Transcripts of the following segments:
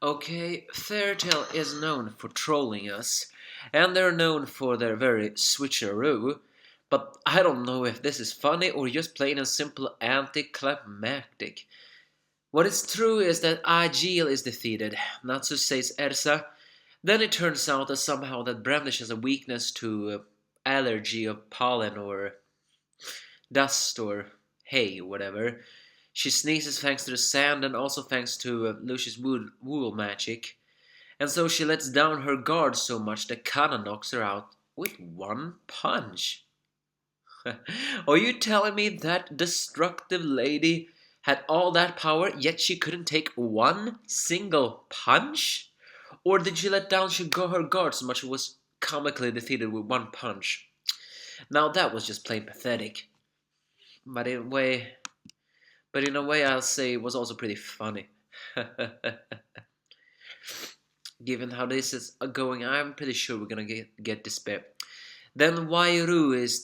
Okay, Fairytale is known for trolling us, and they're known for their very switcheroo, but I don't know if this is funny or just plain and simple anticlimactic. What is true is that Aegil is defeated, Natsu says Ersa. Then it turns out that somehow that Brandish has a weakness to allergy of pollen or dust or hay, whatever. She sneezes thanks to the sand and also thanks to Lucius wool magic. And so she lets down her guard so much that Kana knocks her out with one punch. Are you telling me that destructive lady had all that power, yet she couldn't take one single punch? Or did she let down her guard so much it was comically defeated with one punch? Now that was just plain pathetic. But in a way I'll say it was also pretty funny. Given how this is going, I'm pretty sure we're gonna get despair. Then Wairu is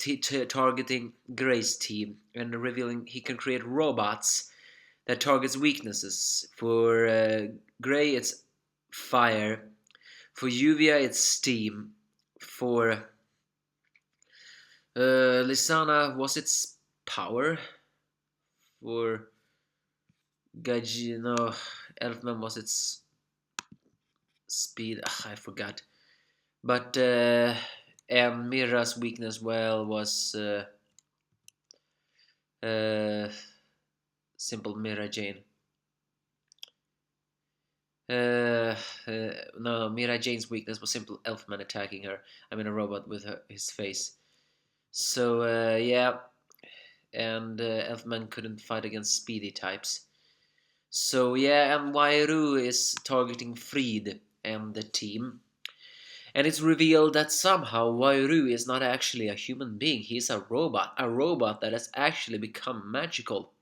targeting Gray's team and revealing he can create robots that targets weaknesses. For Gray, it's fire. For Yuvia, it's steam. For Lisana, was its power? For Gaji, no, Elfman was its speed. I forgot. But and Mira's weakness, well, was simple Mira Jane. No, Mira Jane's weakness was simple Elfman attacking her. I mean, a robot with his face. So, yeah. And Elfman couldn't fight against speedy types. So, yeah, and Wairu is targeting Fried and the team. And it's revealed that somehow Wairu is not actually a human being. He's a robot that has actually become magical.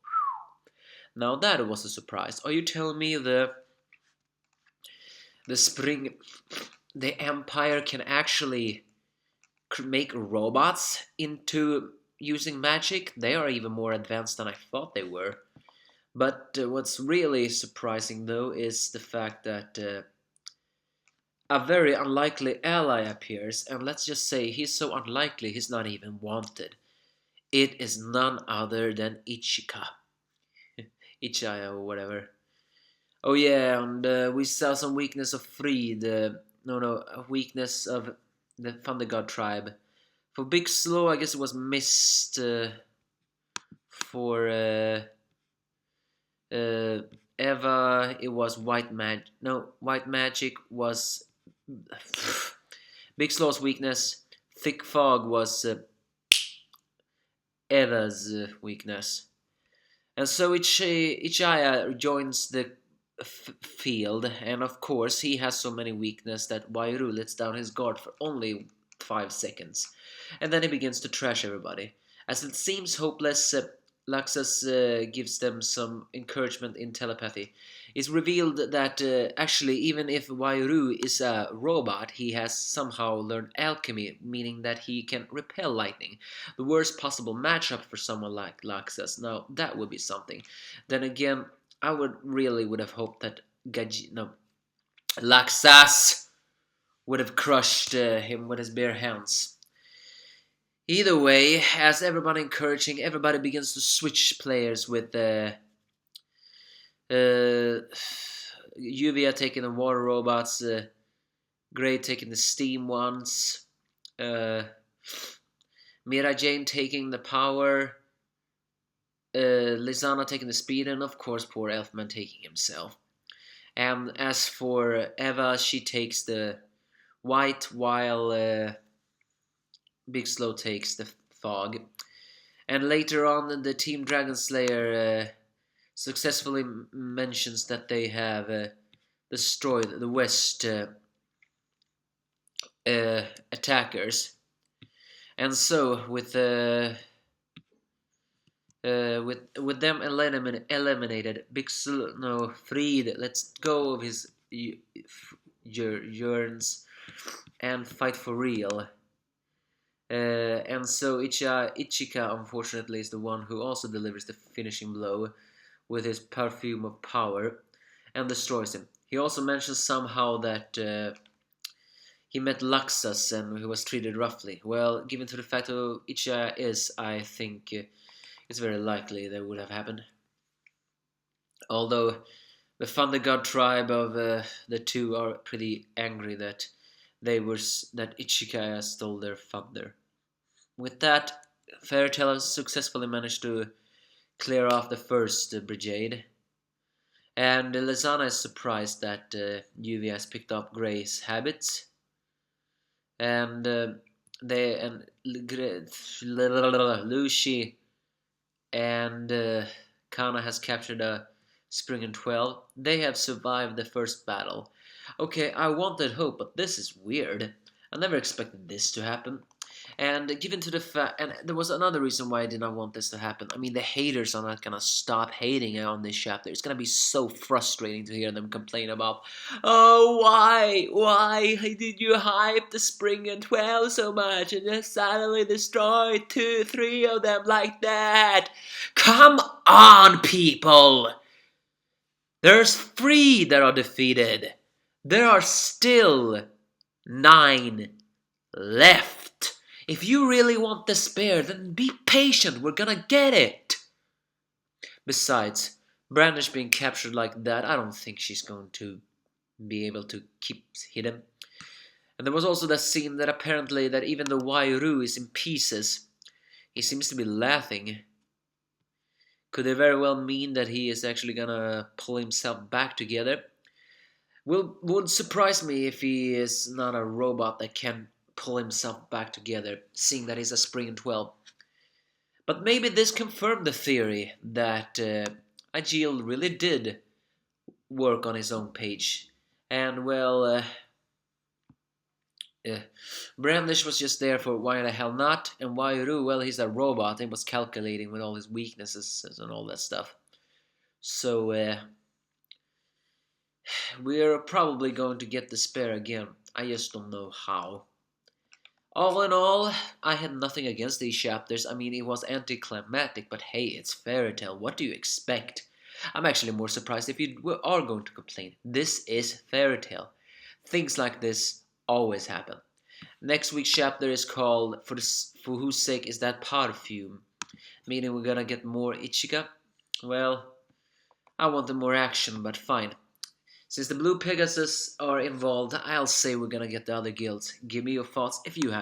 Now that was a surprise. Are you telling me the Empire can actually make robots into using magic? They are even more advanced than I thought they were. But what's really surprising though is the fact that a very unlikely ally appears, and let's just say he's so unlikely he's not even wanted. It is none other than Ichika. Ichaya or whatever. Oh yeah, and we saw some weakness of Fried. A weakness of the Thunder God tribe. For Big Slow, I guess it was missed. For Eva, it was White Magic. No, White Magic was Big Slow's weakness. Thick Fog was Eva's weakness. And so Ichaya joins the field, and of course he has so many weaknesses that Wairu lets down his guard for only 5 seconds. And then he begins to trash everybody. As it seems hopeless, Laxus gives them some encouragement in telepathy. It's revealed that actually even if Wairu is a robot, he has somehow learned alchemy, meaning that he can repel lightning. The worst possible matchup for someone like Laxus. Now that would be something. Then again, I would have hoped that Laxus would have crushed him with his bare hands. Either way, as everybody encouraging, everybody begins to switch players with Yuvia taking the water robots, Gray taking the steam ones, Mira Jane taking the power, Lizana taking the speed, and of course poor Elfman taking himself. And as for Eva, she takes the white while Big Slow takes the fog. And later on, the Team Dragon Slayer successfully mentions that they have destroyed the West attackers. And so, with them eliminated, Fried lets go of his yearns and fight for real. And so Ichika, unfortunately, is the one who also delivers the finishing blow with his perfume of power and destroys him. He also mentions somehow that he met Laxas and he was treated roughly. Well, given to the fact who Ichiya is, I think it's very likely that would have happened. Although the Thunder God tribe of the two are pretty angry that that Ichikaya stole their thunder. With that, Fairy Tail has successfully managed to clear off the first brigade, and Lizana is surprised that Yuvi has picked up Gray's habits, and they and Lucy and Kana has captured a Spring and 12. They have survived the first battle. Okay, I wanted hope, but this is weird. I never expected this to happen. And given to the fact, and there was another reason why I did not want this to happen. I mean, the haters are not gonna stop hating on this chapter. It's gonna be so frustrating to hear them complain about, oh, why did you hype the Spring and 12 so much and then suddenly destroy 3 of them like that? Come on, people! There's 3 that are defeated. There are still 9 left. If you really want despair, then be patient. We're gonna get it. Besides, Brandish being captured like that, I don't think she's going to be able to keep hidden. And there was also that scene that apparently that even though Wairu is in pieces, he seems to be laughing. Could it very well mean that he is actually gonna pull himself back together? Would surprise me if he is not a robot that can pull himself back together, seeing that he's a Spring and 12. But maybe this confirmed the theory that Agil really did work on his own page. And well, Brandish was just there for why the hell not, and Wairu, well, he's a robot and was calculating with all his weaknesses and all that stuff. So we're probably going to get despair again. I just don't know how. All in all, I had nothing against these chapters. I mean, it was anticlimactic, but hey, it's Fairy Tail. What do you expect? I'm actually more surprised if you are going to complain. This is Fairy Tail. Things like this always happen. Next week's chapter is called For Whose Sake Is That Perfume? Meaning we're gonna get more Ichika. Well, I wanted more action, but fine. Since the Blue Pegasus are involved, I'll say we're gonna get the other guilds. Give me your thoughts if you have any.